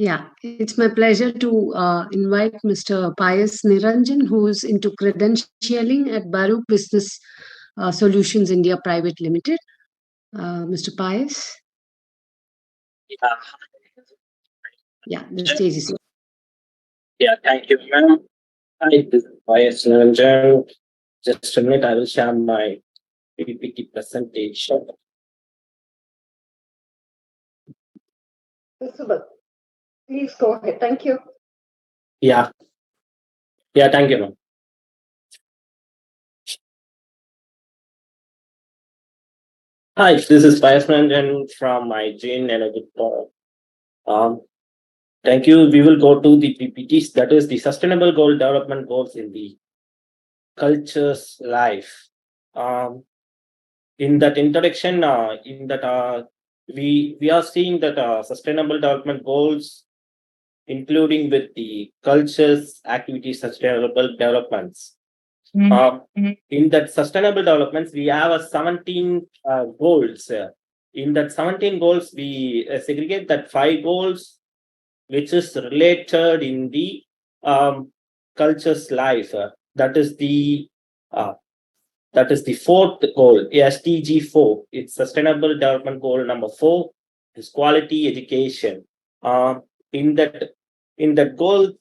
Yeah, it's my pleasure to invite Mr. Pious Niranjan, who is into credentialing at Baruch Business Solutions India Private Limited. Mr. Pious, Yeah, yeah, the stage is yours. yeah, thank you, ma'am. Hi, this is Pious Niranjan. Just a minute, I will share my PPT presentation. Elizabeth, please go ahead. Thank you. Yeah, yeah, thank you, ma'am. Hi, this is Pious Niranjan from my Gene Energy Talk. Um, Thank you. We will go to the PPTs, that is the Sustainable Goal Development Goals in the Culture's Life. Um, in that introduction, we are seeing that Sustainable Development Goals including with the cultures, activities, sustainable developments. In that sustainable developments, we have a 17 goals. In that 17 goals, we segregate that 5 goals, which is related in the culture's life. Uh, that is the fourth goal, SDG 4. It's Sustainable Development Goal number 4 is quality education. Um, in that in that goal,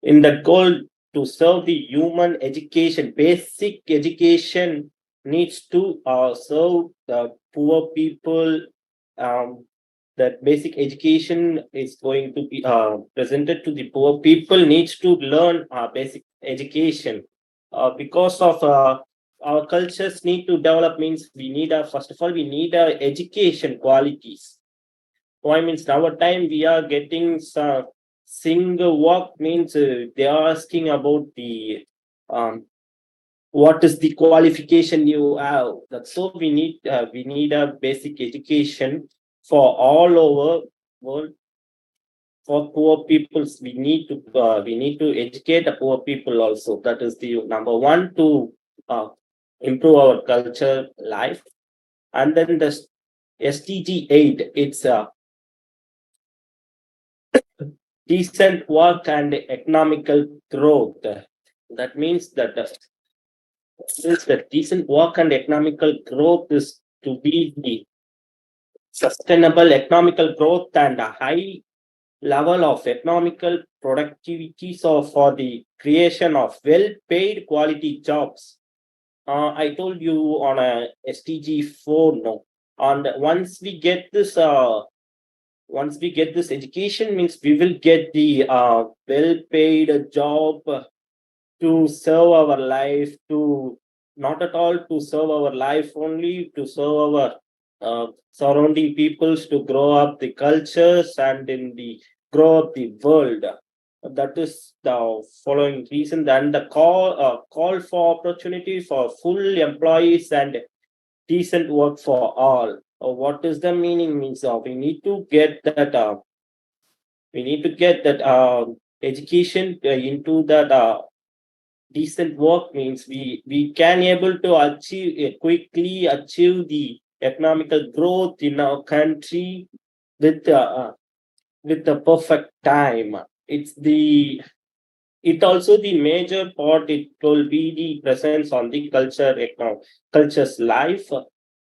in that goal to serve the human education, basic education needs to serve the poor people. Um, that basic education is going to be presented to the poor people needs to learn basic education because of our cultures need to develop means we need a first of all we need education qualities. Why means our time we are getting some single work means they are asking about the um, what is the qualification you have. That's so we need a basic education for all over world. For poor peoples we need to educate the poor people also. That is the number one to uh, improve our culture life. And then the SDG 8, it's decent work and economical growth. That means that since the decent work and economical growth is to be the sustainable economical growth and a high level of economical productivity, so for the creation of well-paid quality jobs. I told you on a SDG 4 no. And once we get this education means we will get the well-paid job to serve our life, to not at all to serve our life only, to serve our surrounding peoples, to grow up the cultures and in the grow up the world. That is the following reason. Then the call for opportunity for full employees and decent work for all. What is the meaning means we need to get that education into that decent work means we can able to achieve quickly achieve the economical growth in our country with the perfect time. It also the major part, it will be the presence on the culture's life.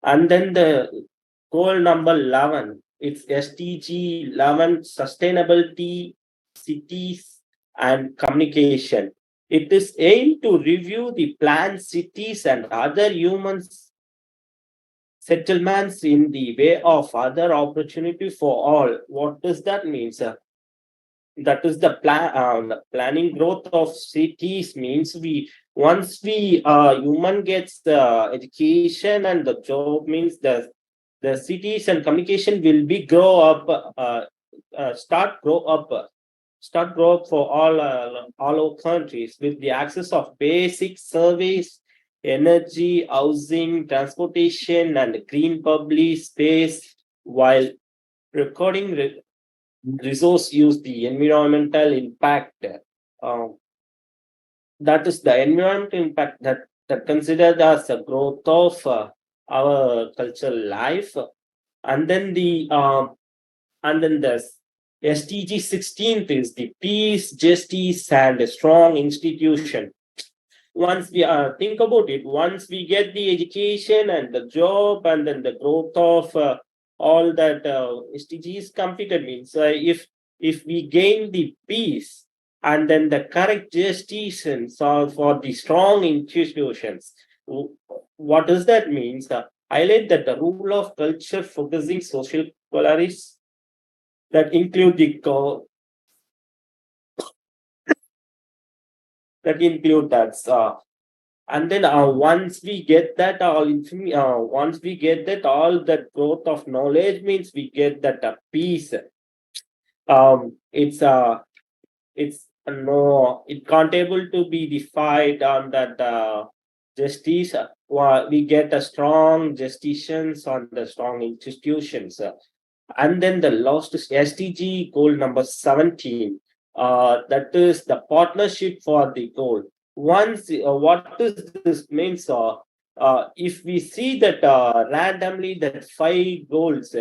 And then the goal number 11, it's SDG 11, sustainability, cities and communication. It is aimed to review the planned cities and other humans settlements in the way of other opportunity for all. What does that mean, sir? That is the planning growth of cities means we once we human gets the education and the job means the cities and communication will be grow up start grow up for all our countries with the access of basic service, energy, housing, transportation and green public space, while recording resource use, the environmental impact. Um, that is the environmental impact that considered as a growth of our cultural life. And then the SDG 16th is the peace, justice, and a strong institution. Once we think about it, once we get the education and the job and then the growth of all that SDGs completed means, if we gain the peace and then the correct justice for the strong institutions, what does that mean? Highlight that the rule of culture focusing social polarities that include that and then once we get that all that growth of knowledge means we get that peace. It's no, it can't able to be defied on that justice. We get a strong justicians on the strong institutions. And then the last is SDG goal number 17. That is the partnership for the goal. Once, what does this means? If we see that randomly that 5 goals,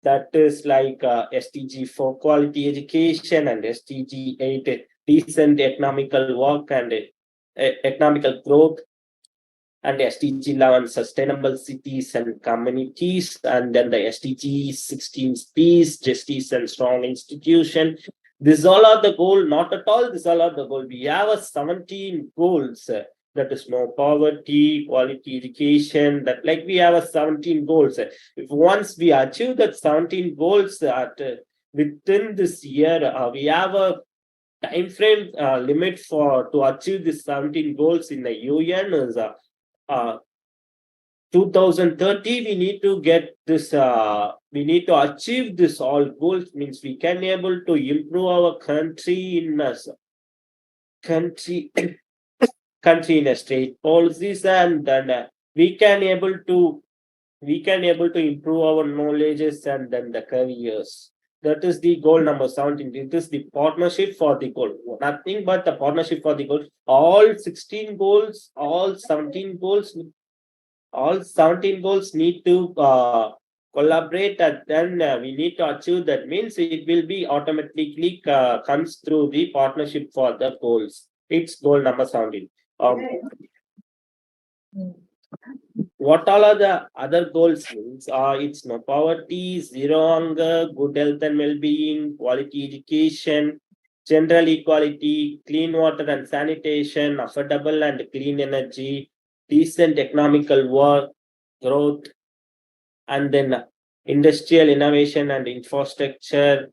that is like SDG for quality education and SDG 8 decent economical work and economical growth, and SDG 11 sustainable cities and communities, and then the SDG 16 peace, justice, and strong institution. These all are the goal, not at all. These all are the goal. We have a 17 goals. That is no poverty, quality education. That like we have a 17 goals. If once we achieve that 17 goals within this year, we have a time frame limit for to achieve these 17 goals in the UN is uh, 2030. We need to get this we need to achieve this all goals means we can able to improve our country in a country country in a state policies, and then we can able to improve our knowledges and then the careers. That is the goal number 17. It is the partnership for the goal. Nothing but the partnership for the goal. All 16 goals, all 17 goals need to collaborate, and then we need to achieve that means it will be automatically comes through the partnership for the goals. It's goal number 17. What all are the other goals means? It's no poverty, zero hunger, good health and well-being, quality education, general equality, clean water and sanitation, affordable and clean energy, decent economical work, growth, and then industrial innovation and infrastructure,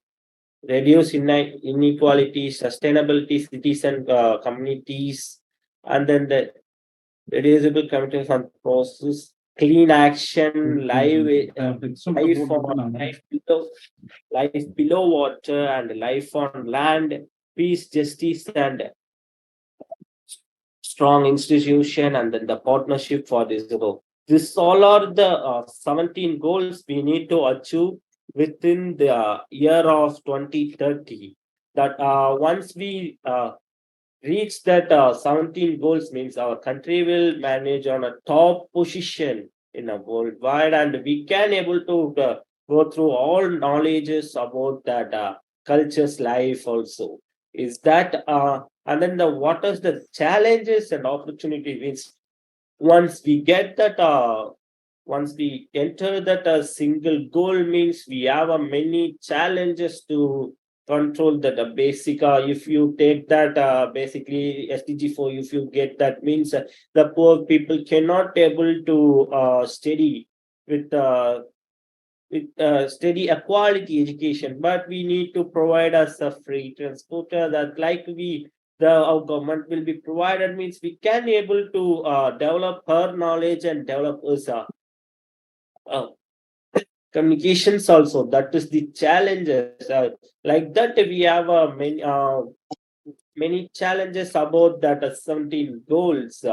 reduce inequality, sustainability, cities and communities, and then the reducible commitments on process, clean action, life below water and life on land, peace, justice, and strong institution, and then the partnership for this goal. This all are the 17 goals we need to achieve within the year of 2030. That once we reach that 17 goals means our country will manage on a top position in a worldwide, and we can able to go through all knowledges about that culture's life also. Is that and then the what is the challenges and opportunity means once we get that once we enter that single goal means we have many challenges to control that basic if you take that basically SDG 4, if you get that means the poor people cannot able to study with steady quality education, but we need to provide us a free transporter that like we the our government will be provided means we can able to develop her knowledge and develop us uh, communications also. That is the challenges like that we have many challenges about that 17 goals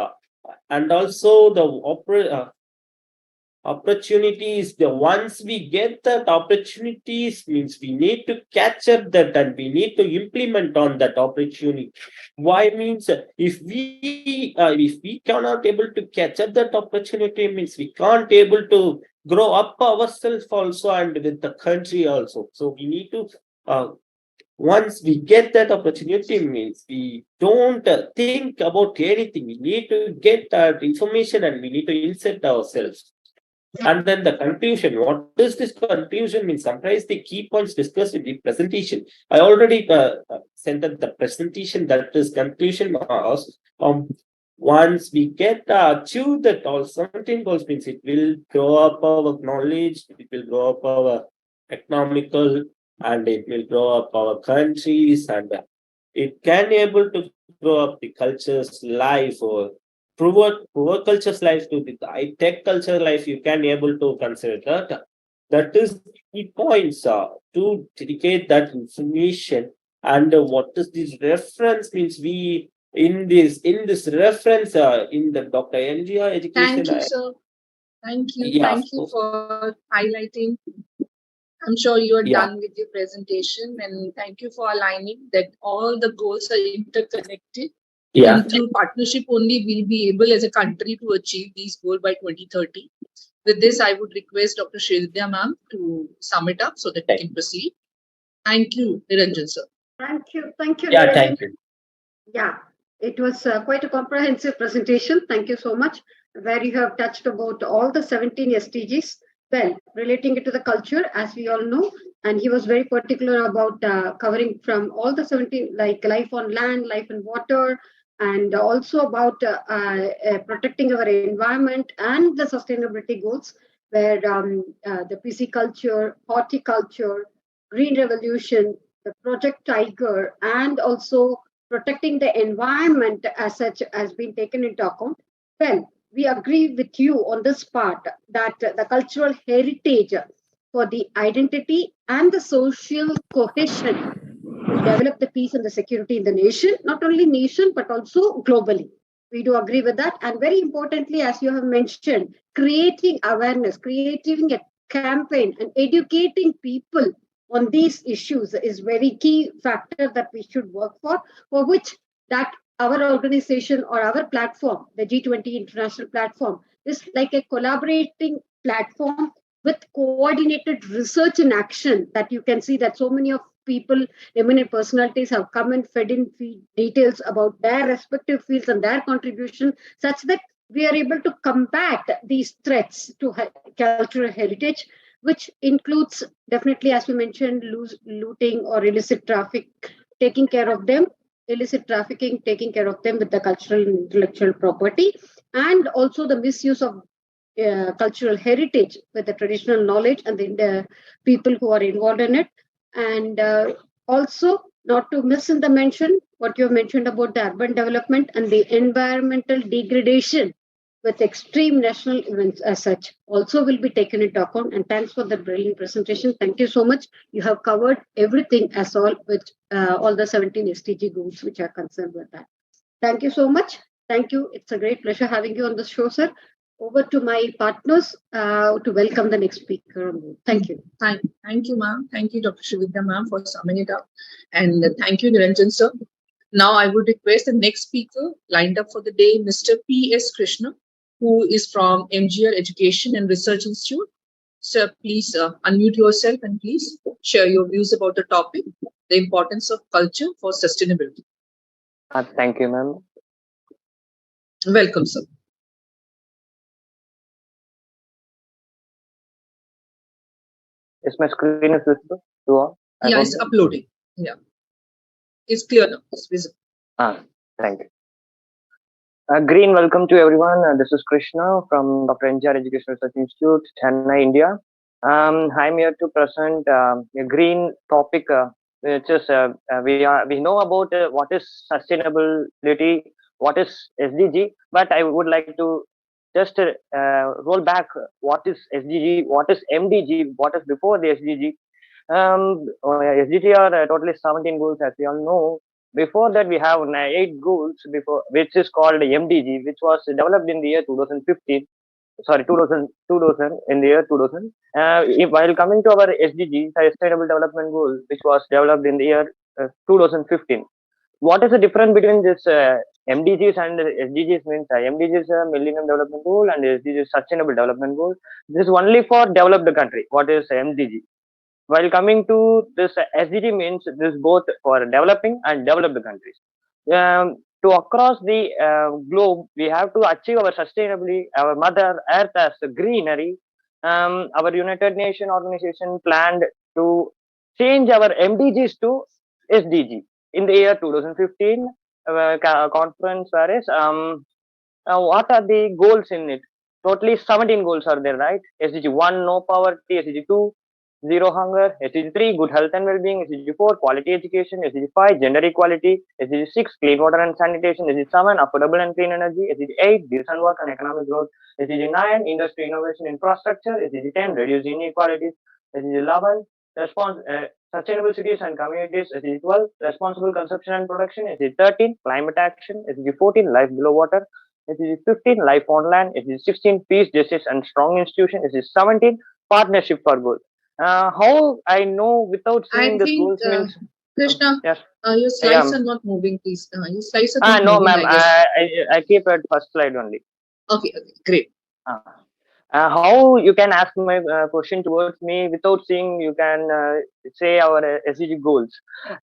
and also the opportunities. The once we get that opportunities means we need to capture that and we need to implement on that opportunity. Why means if we cannot able to capture that opportunity means we can't able to grow up ourselves also and with the country also. So we need to once we get that opportunity means we don't think about anything. We need to get that information and we need to insert ourselves. And then the conclusion. What is this conclusion means? Summarize the key points discussed in the presentation. I already sent up the presentation. That is conclusion was once we get achieve that all 17 goals means it will grow up our knowledge, it will grow up our economical, and it will grow up our countries, and it can able to grow up the culture's life or poor culture's life to the high tech culture life. You can able to consider that. That is the points to dedicate that information. And what is this reference means? We in this reference in the Dr. NGR education. Thank you, sir. Thank you. Yeah, Thank you for highlighting. I'm sure you are Yeah. done with your presentation, and thank you for aligning that all the goals are interconnected. Yeah. And through partnership only, we'll be able as a country to achieve these goals by 2030. With this, I would request Dr. Sridhya ma'am to sum it up so that we can proceed. Thank you, Niranjan sir. Thank you, Yeah, Niranjan. thank you. Yeah, it was quite a comprehensive presentation. Thank you so much, where you have touched about all the 17 SDGs. Well, relating it to the culture, as we all know, and he was very particular about covering from all the 17, like life on land, life in water, and also about protecting our environment and the sustainability goals, where the PC culture, horticulture, green revolution, the Project Tiger, and also protecting the environment as such has been taken into account. Well, we agree with you on this part that the cultural heritage for the identity and the social cohesion to develop the peace and the security in the nation, not only nation but also globally. We do agree with that. And very importantly, as you have mentioned, creating awareness, creating a campaign and educating people on these issues is very key factor that we should work for which that our organization or our platform, the G20 international platform, is like a collaborating platform with coordinated research and action that you can see that so many of people, eminent personalities have come and fed in details about their respective fields and their contribution such that we are able to combat these threats to cultural heritage, which includes definitely, as we mentioned, looting or illicit traffic, taking care of them, illicit trafficking, taking care of them with the cultural and intellectual property, and also the misuse of cultural heritage with the traditional knowledge and the people who are involved in it. And also, not to miss in the mention, what you have mentioned about the urban development and the environmental degradation with extreme national events as such also will be taken into account. And thanks for the brilliant presentation. Thank you so much. You have covered everything as all with all the 17 SDG goals which are concerned with that. Thank you so much. Thank you. It's a great pleasure having you on the show, sir. Over to my partners to welcome the next speaker. Thank you. Thank you, ma'am. Thank you, Dr. Sridhar, ma'am, for summing it up. And thank you, Niranjan, sir. Now I would request the next speaker lined up for the day, Mr. P.S. Krishna, who is from MGR Education and Research Institute. Sir, please unmute yourself and please share your views about the topic, the importance of culture for sustainability. Thank you, ma'am. Welcome, sir. Is my screen is visible to all? Yeah, it's uploading. Yeah. It's clear now. It's visible. Thank you. Green welcome to everyone. This is Krishna from Dr. NGR Education Research Institute, Chennai, India. I'm here to present a green topic, which is we know about what is sustainability, what is SDG, but I would like to just roll back what is SDG, what is MDG, what is before the SDG. SDG are totally 17 goals, as we all know. Before that, we have 8 goals, before which is called MDG, which was developed in the year 2015. sorry, 2000 in the year 2000. While coming to our SDG, Sustainable Development Goal, which was developed in the year 2015. What is the difference between this MDGs and SDGs? Means MDGs Millennium Development Goal and SDGs Sustainable Development Goal. This is only for developed country. What is MDG? While coming to this SDG means this both for developing and developed countries. To across the globe, we have to achieve our sustainably our Mother Earth as a greenery. Our United Nations organization planned to change our MDGs to SDG in the year 2015 conference. Whereas what are the goals in it? Totally 17 goals are there, right? SDG 1, no poverty. SDG 2, zero hunger. SDG 3, good health and well-being. SDG 4, quality education. SDG 5, gender equality. SDG 6, clean water and sanitation. SDG 7, affordable and clean energy. SDG 8, decent work and economic growth. SDG 9, industry innovation infrastructure. SDG 10, reduce inequalities. SDG 11, sustainable cities and communities. SDG 12, responsible consumption and production. SDG 13, climate action. SDG 14, life below water. SDG 15, life on land. SDG 16, peace, justice, and strong institution. SDG 17, partnership for good. How I know without seeing the goals means. Krishna, Yes. your slides are not moving, please. Your slides are not no, moving, ma'am. I guess. I keep at first slide only. Okay, great. How you can ask my question towards me without seeing? You can say our SDG goals.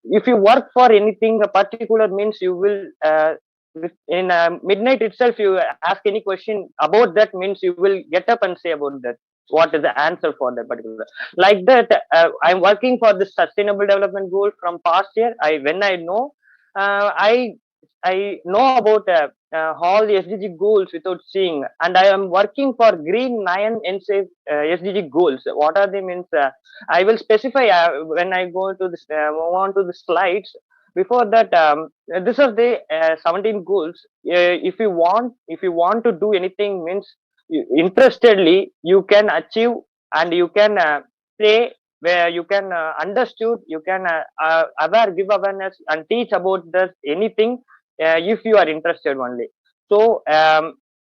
If you work for anything, a particular means you will in midnight itself. You ask any question about that means you will get up and say about that. What is the answer for that particular? Like that, I'm working for the sustainable development goal from past year. When I know, I know about all the SDG goals without seeing, and I am working for green 9 NSAFE SDG goals. What are they means? I will specify when I go to this, move on to the slides. Before that, this is the 17 goals. If you want to do anything means interestedly, you can achieve and you can say where you can understood, you can give awareness and teach about this anything if you are interested only. So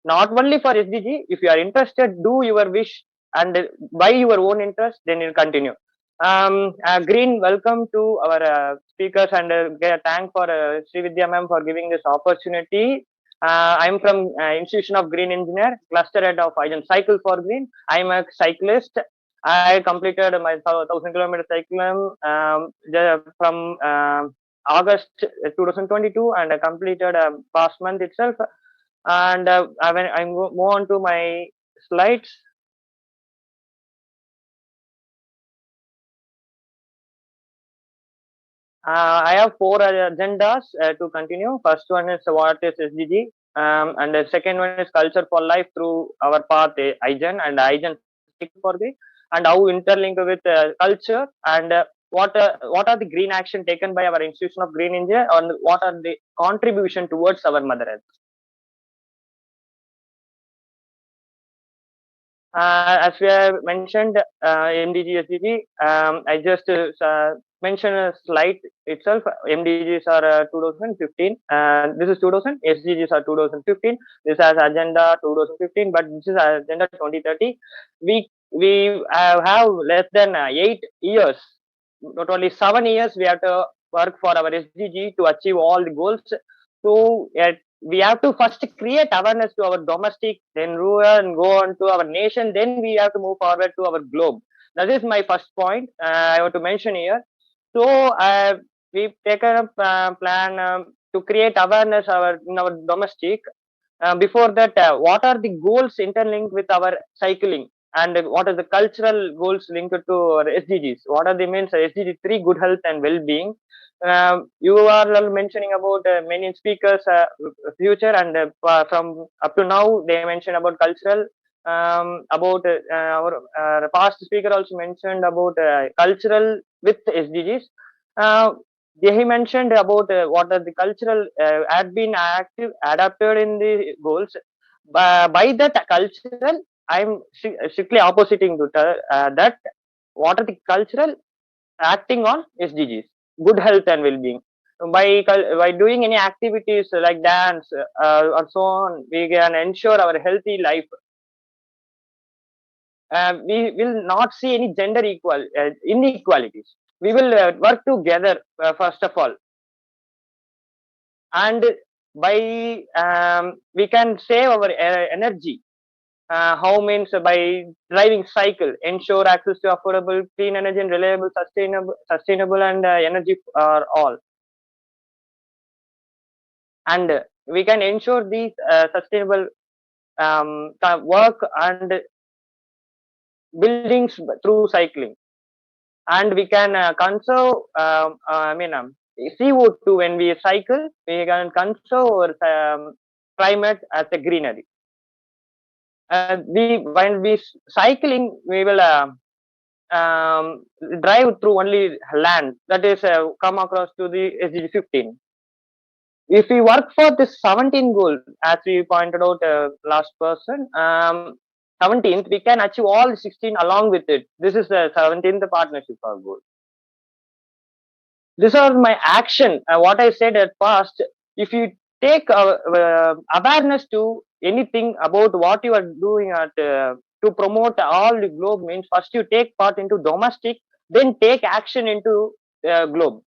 not only for SDG, if you are interested, do your wish and by your own interest, then you'll continue. Green, welcome to our speakers and thank for Sri Vidya ma'am for giving this opportunity. I'm from Institution of Green Engineer, cluster head of Igen Cycle for Green. I'm a cyclist. I completed my 1,000-kilometer cycling from August 2022, and I completed past month itself. And I move on to my slides. I have 4 agendas to continue. First one is what is SDG, and the second one is culture for life through our path Igen and Igen for the, and how interlink with culture, and what are the green action taken by our Institution of Green India, and what are the contribution towards our Mother Earth. As we have mentioned, MDG, SDG, I just mention a slide itself. MDGs are 2015. This is 2000. SDGs are 2015. This has agenda 2015, but this is agenda 2030. We have less than 8 years. Not only 7 years, we have to work for our SDG to achieve all the goals. So we have to first create awareness to our domestic, then rural, and go on to our nation. Then we have to move forward to our globe. That is my first point I want to mention here. So we've taken a plan to create awareness in our domestic. Before that, what are the goals interlinked with our cycling, and what are the cultural goals linked to our SDGs? What are the means SDG 3, good health and well-being? You are mentioning about many speakers future, and from up to now they mentioned about cultural. About our past speaker also mentioned about cultural with SDGs. He mentioned about what are the cultural had been adapted in the goals. By that cultural, I'm strictly oppositing to that. What are the cultural acting on SDGs, good health and well-being? By doing any activities like dance or so on, we can ensure our healthy life. we will not see any gender inequalities. We will work together first of all, and by we can save our energy. How means by driving cycle, ensure access to affordable, clean energy and reliable, sustainable and energy for all. And we can ensure these sustainable work and buildings through cycling, and we can conserve CO2 when we cycle. We can conserve our climate as a greenery. When we cycling, we will drive through only land, that is come across to the SDG 15. If we work for this 17 goal, as we pointed out last person, 17th, we can achieve all 16 along with it. This is the 17th partnership goal. These are my action. What I said at first, if you take awareness to anything about what you are doing at to promote all the globe, means first you take part into domestic, then take action into globe.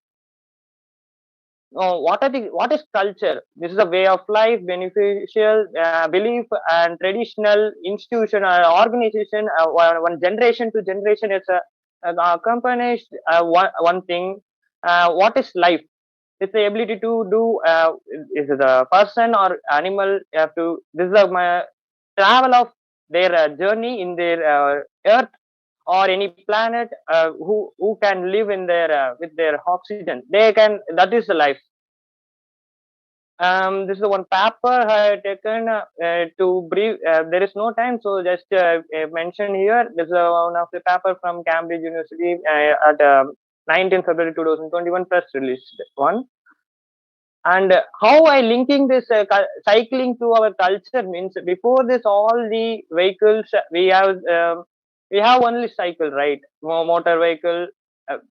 What is culture? This is a way of life, beneficial belief and traditional institution or organization. One generation to generation is accompanied one thing. What is life? It's the ability to do. Is it a person or animal? Have to. This is my travel of their journey in their earth or any planet, who can live in their with their oxygen. They can. That is the life. This is the one paper I had taken to brief. There is no time, so just mention here. This is one of the paper from Cambridge University at 19 February 2021 press release one. And how I linking this cycling to our culture means, before this all the vehicles we have only cycle, right? Motor vehicle,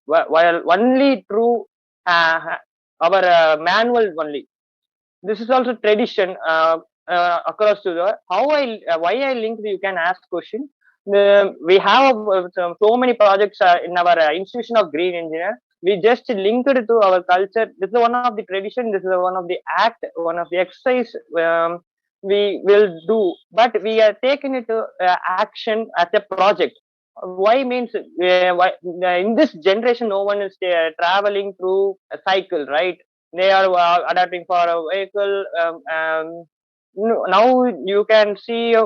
while only through our manual only. This is also tradition across to the why I link. You can ask question. We have so many projects in our institution of green engineer. We just linked it to our culture. This is one of the tradition. This is one of the act, one of the exercise we will do. But we are taking it to action as a project. Why means why, in this generation no one is traveling through a cycle, right? They are adapting for a vehicle. Now you can see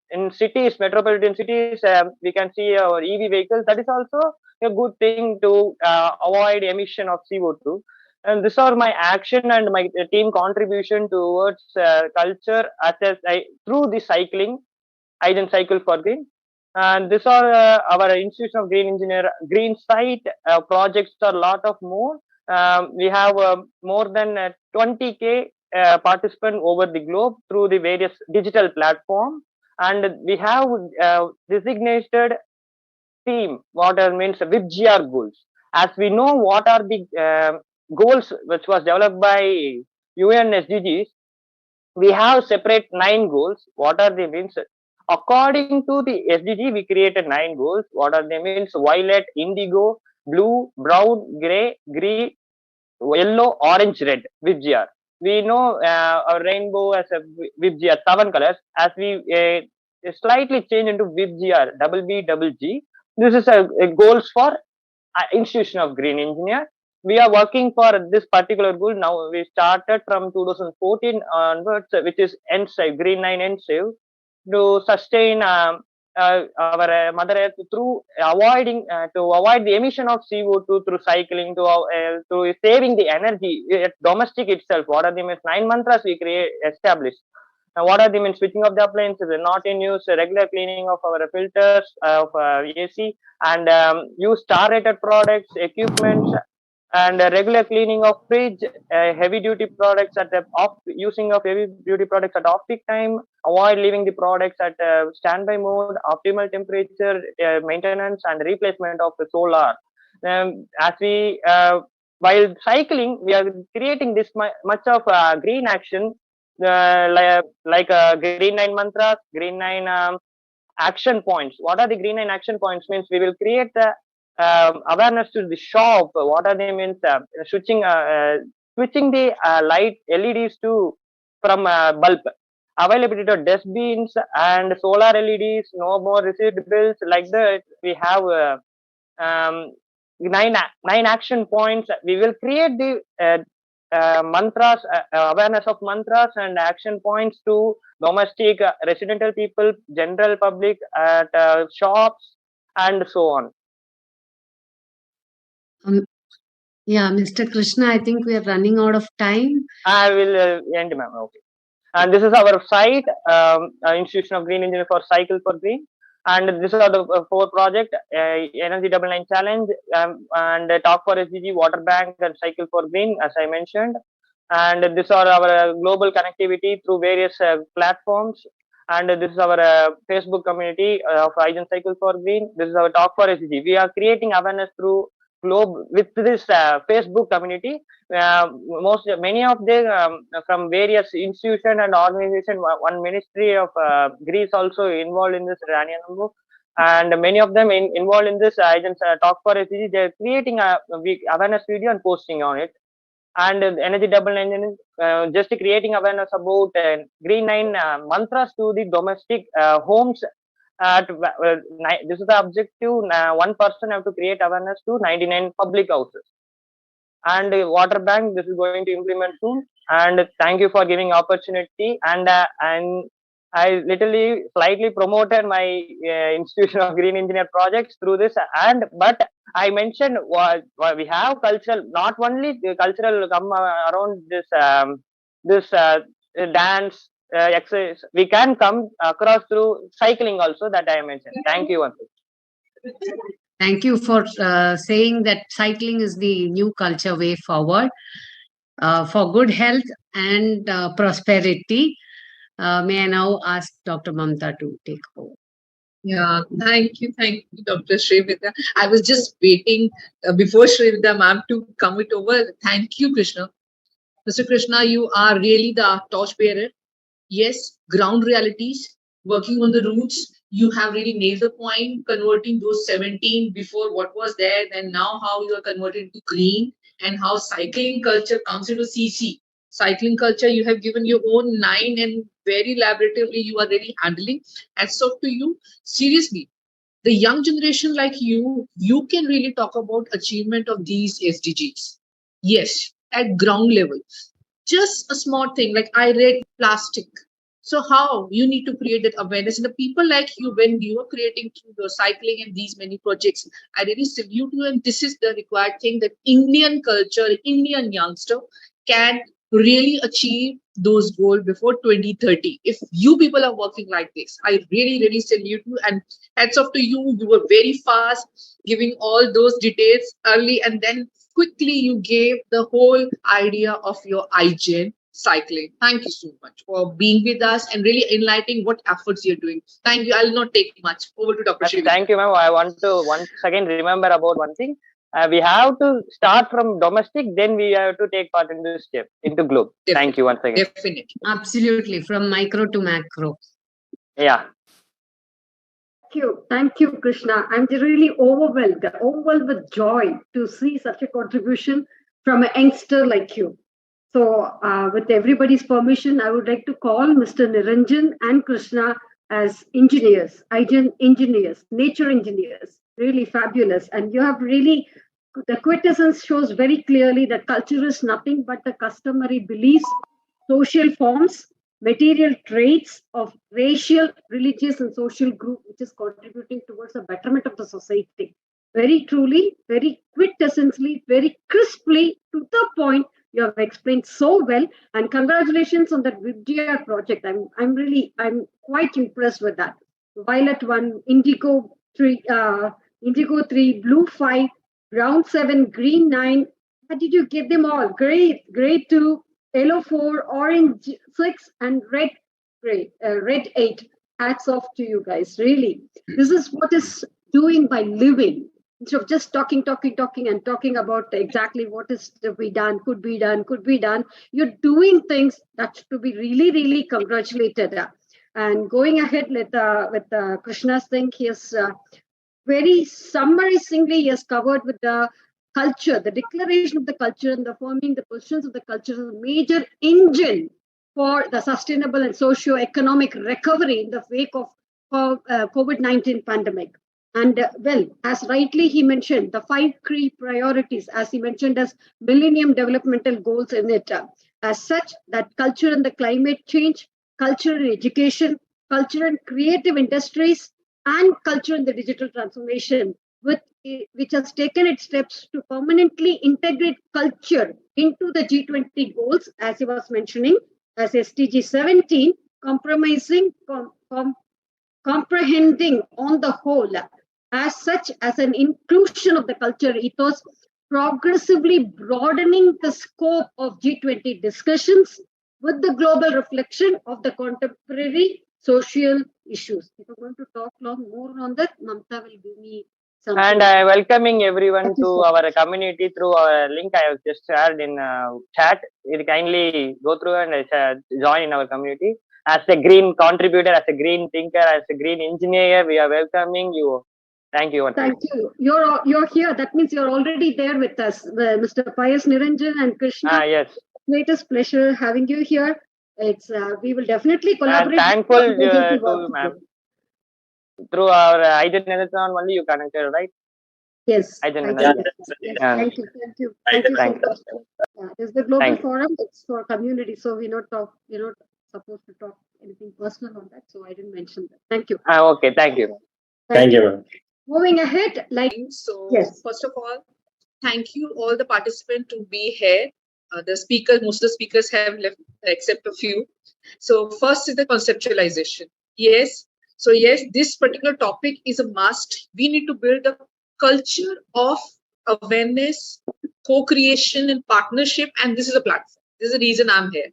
in cities, metropolitan cities, we can see our EV vehicles. That is also a good thing to avoid emission of CO2. And these are my action and my team contribution towards culture through the cycling. Igen Cycle for Green. And these are our institution of green engineer, green site projects are a lot of more. We have more than 20K participants over the globe through the various digital platform, and we have designated theme, what means WIPGR goals. As we know, what are the goals which was developed by UN SDGs, we have separate 9 goals. What are the means? According to the SDG, we created 9 goals. What are the means? Violet, indigo, blue, brown, gray, green, yellow, orange, red, WIPGR. We know a rainbow as a WIPGR, 7 colors. As we slightly change into WIPGR, BBGG. This is a goals for institution of green engineer. We are working for this particular goal. Now we started from 2014 onwards, which is NSAVE, Green 9 NSAVE, to sustain our Mother Earth through avoiding to avoid the emission of CO2 through cycling, to saving the energy domestic itself. What are the 9 mantras we established? What are the means? Switching off the appliances, not in use, regular cleaning of our filters of AC, and use star-rated products, equipment, and regular cleaning of fridge, heavy duty products at using of heavy duty products at off-peak time. Avoid leaving the products at standby mode, optimal temperature, maintenance, and replacement of the solar. As we while cycling, we are creating this much of green action. Like Green 9 mantras, Green 9 action points. What are the green 9 action points? Means we will create the awareness to the shop. What are they? Means switching the light LEDs to from bulb. Availability of dustbins and solar LEDs. No more received bills. Like that, we have nine action points. We will create the mantras, awareness of mantras and action points to domestic, residential people, general public, at shops, and so on. Yeah, Mr. Krishna, I think we are running out of time. I will end, ma'am. Okay. And this is our site, Institution of Green Engineering for Cycle for Green. And these are the 4 projects: Energy Double 9 Challenge, and Talk for SDG, Water Bank, and Cycle for Green, as I mentioned. And these are our global connectivity through various platforms. And this is our Facebook community of Igen Cycle for Green. This is our Talk for SDG. We are creating awareness through globe with this Facebook community. Many of them from various institution and organization. One ministry of Greece also involved in this, Ranianambu, and many of them involved in this Talk for SDG. They are creating a awareness video and posting on it. And Energy Double 9 just creating awareness about green 9 mantras to the domestic homes. This is the objective. One person have to create awareness to 99 public houses. And water bank, this is going to implement soon. And thank you for giving opportunity. And I literally slightly promoted my Institution of Green Engineer projects through this. But I mentioned we have cultural, not only the cultural come around this dance, exercise. We can come across through cycling also, that I mentioned. Thank you once again. Thank you for saying that cycling is the new culture way forward for good health and prosperity. May I now ask Dr. Mamta to take over? Yeah, thank you, Dr. Srividya. I was just waiting before Srividya ma'am to come it over. Thank you, Krishna. Mr. Krishna, you are really the torchbearer. Yes, ground realities, working on the roots. You have really nailed the point, converting those 17 before what was there, and now how you are converted to green, and how cycling culture comes into CC. Cycling culture, you have given your own 9, and very elaboratively you are really handling. Hats off to you. Seriously, the young generation like you can really talk about achievement of these SDGs. Yes, at ground level. Just a small thing, like I read plastic. So how you need to create that awareness, and the people like you, when you are creating through the cycling and these many projects, I really salute you. And this is the required thing that Indian culture, Indian youngster can really achieve those goals before 2030. If you people are working like this, I really salute you, and hats off to you. You were very fast, giving all those details early, and then quickly you gave the whole idea of your Igen cycling. Thank you so much for being with us and really enlightening what efforts you're doing. Thank you. I'll not take much. Over to Dr. Srividya. Thank you, ma'am. I want to once again remember about one thing. We have to start from domestic, then we have to take part in this step into globe. Definitely. Thank you once again. Definitely. Absolutely, from micro to macro. Yeah. Thank you, Krishna. I'm really overwhelmed with joy to see such a contribution from a youngster like you. So with everybody's permission, I would like to call Mr. Niranjan and Krishna as engineers, engineers, nature engineers, really fabulous. And you have really, the quintessence shows very clearly that culture is nothing but the customary beliefs, social forms, material traits of racial, religious, and social group, which is contributing towards the betterment of the society. Very truly, very quintessentially, very crisply, to the point, you have explained so well. And congratulations on that Vidya project. I'm quite impressed with that. Violet 1, Indigo 3, Blue 5, Brown 7, Green 9. How did you get them all? Great, Grade 2, Yellow 4, Orange 6, and Red 8. Hats off to you guys, really. This is what is doing by living. Instead of just talking and talking about exactly what is to be done, could be done. You're doing things that to be really congratulated. And going ahead with Krishna's thing, he has very summarizingly he has covered with the culture, the declaration of the culture and the forming the positions of the culture as a major engine for the sustainable and socio-economic recovery in the wake of COVID-19 pandemic. And well, as rightly he mentioned, the 5 key priorities, as he mentioned, as Millennium Developmental Goals in it, as such that culture and the climate change, culture and education, culture and creative industries, and culture and the digital transformation, which has taken its steps to permanently integrate culture into the G20 goals, as he was mentioning, as SDG 17, comprehending on the whole, as such as an inclusion of the culture ethos, progressively broadening the scope of G20 discussions with the global reflection of the contemporary social issues. If I'm going to talk more on that, Mamta will give me some. And welcoming everyone to our community through our link I have just shared in chat. You kindly go through and join in our community. As a green contributor, as a green thinker, as a green engineer, we are welcoming you. Thank you. Thank you. You're here. That means you're already there with us, Mr. Pious, Niranjan, and Krishna. Yes. Greatest pleasure having you here. It's we will definitely collaborate. And thankful to you, ma'am. Through our Igen only you connected, right? Yes. Igen yes. Thank you. Thank you so much. This is the global forum. It's for community, so we're not supposed to talk anything personal on that. So I didn't mention that. Thank you. Okay. Thank you. Thank you. Moving ahead, so yes. First of all, thank you all the participants to be here. Most of the speakers have left except a few. So first is the conceptualization. Yes. So yes, this particular topic is a must. We need to build a culture of awareness, co-creation and partnership. And this is a platform. This is the reason I'm here.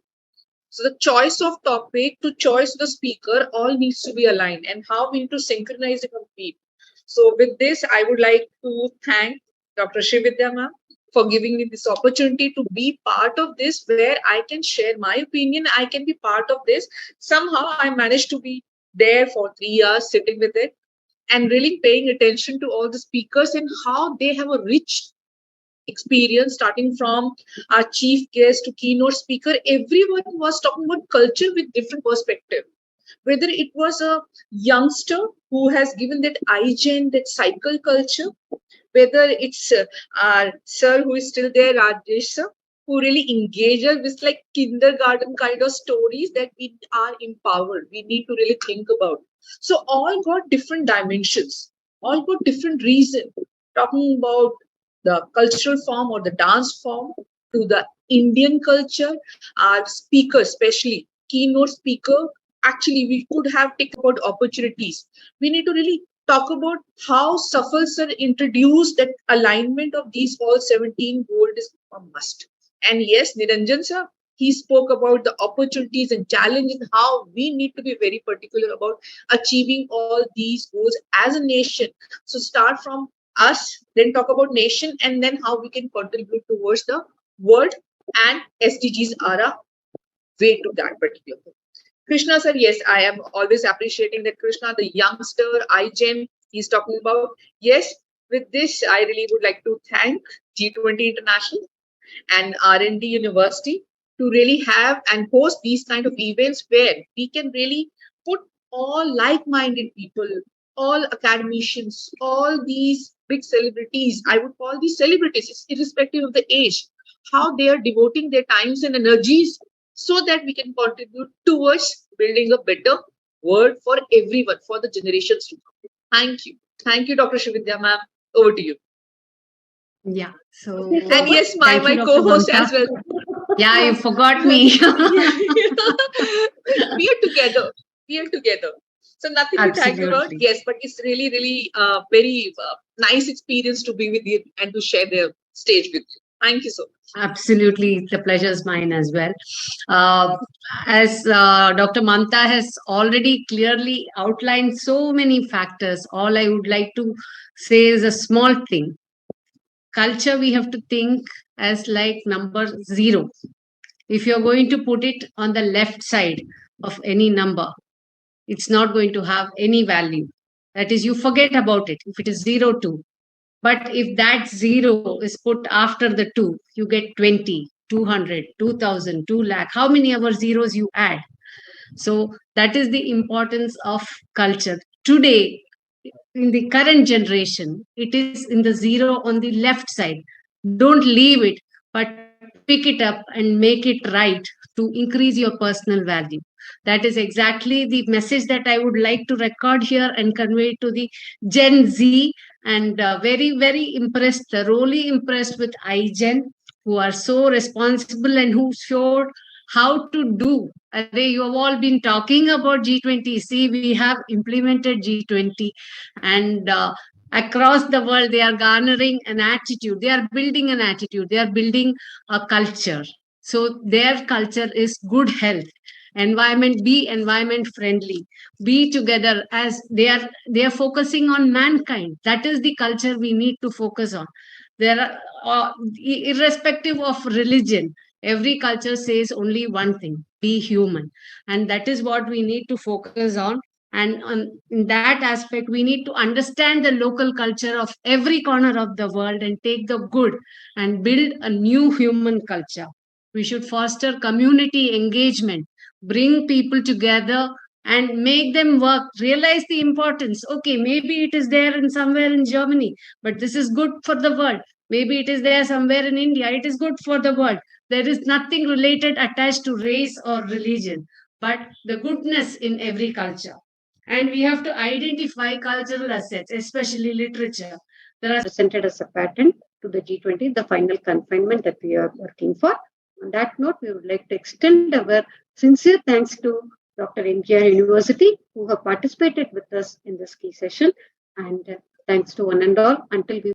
So the choice of topic to choice of the speaker all needs to be aligned, and how we need to synchronize and compete. So with this, I would like to thank Dr. Srividya ma'am for giving me this opportunity to be part of this, where I can share my opinion. I can be part of this. Somehow I managed to be there for 3 hours sitting with it and really paying attention to all the speakers and how they have a rich experience, starting from our chief guest to keynote speaker. Everyone was talking about culture with different perspective. Whether it was a youngster who has given that Igen, that cycle culture, whether it's our sir who is still there, Rajesh sir, who really engages with like kindergarten kind of stories that we are empowered. We need to really think about. So all got different dimensions, all got different reasons. Talking about the cultural form or the dance form to the Indian culture, our speaker, especially keynote speaker, actually we could have taken about opportunities. We need to really talk about how Safal sir introduced that alignment of these all 17 goals is a must. And yes, Niranjan sir, he spoke about the opportunities and challenges, how we need to be very particular about achieving all these goals as a nation. So start from us, then talk about nation, and then how we can contribute towards the world, and SDGs are a way to that particular thing. Krishna sir, yes, I am always appreciating that Krishna, the youngster, Igen, he's talking about. Yes, with this, I really would like to thank G20 International and R&D University to really have and host these kind of events where we can really put all like-minded people, all academicians, all these big celebrities. I would call these celebrities, irrespective of the age, how they are devoting their times and energies so that we can contribute towards building a better world for everyone, for the generations to come. Thank you. Thank you, Dr. Srividya ma'am. Over to you. Yeah. So and yes, my co-host as well. Yeah, you forgot me. We are together. So nothing to thank you about. Yes, but it's really, really very nice experience to be with you and to share the stage with you. Thank you so much. Absolutely. The pleasure is mine as well. As Dr. Mamta has already clearly outlined so many factors, all I would like to say is a small thing. Culture, we have to think as like number 0. If you're going to put it on the left side of any number, it's not going to have any value. That is, you forget about it if it is 0, 2. But if that 0 is put after the 2, you get 20, 200, 2000, 2 lakh. How many ever zeros you add? So that is the importance of culture. Today, in the current generation, it is in the 0 on the left side. Don't leave it, but pick it up and make it right to increase your personal value. That is exactly the message that I would like to record here and convey to the Gen Z. And very, very impressed, thoroughly impressed with Igen, who are so responsible and who showed how to do. You have all been talking about G20. See, we have implemented G20, and across the world, they are garnering an attitude. They are building an attitude. They are building a culture. So their culture is good health. Be environment friendly, be together, as they are focusing on mankind. That is the culture we need to focus on. There are irrespective of religion, every culture says only one thing: be human. And that is what we need to focus on. And in that aspect, we need to understand the local culture of every corner of the world and take the good and build a new human culture. We should foster community engagement, bring people together and make them work, realize the importance. Okay, maybe it is there in somewhere in Germany, but this is good for the world. Maybe it is there somewhere in India, it is good for the world. There is nothing related attached to race or religion, but the goodness in every culture. And we have to identify cultural assets, especially literature. There are presented as a patent to the G20, the final confinement that we are working for. On that note, we would like to extend our sincere thanks to Dr. MGR University, who have participated with us in this key session. And thanks to one and all. Until we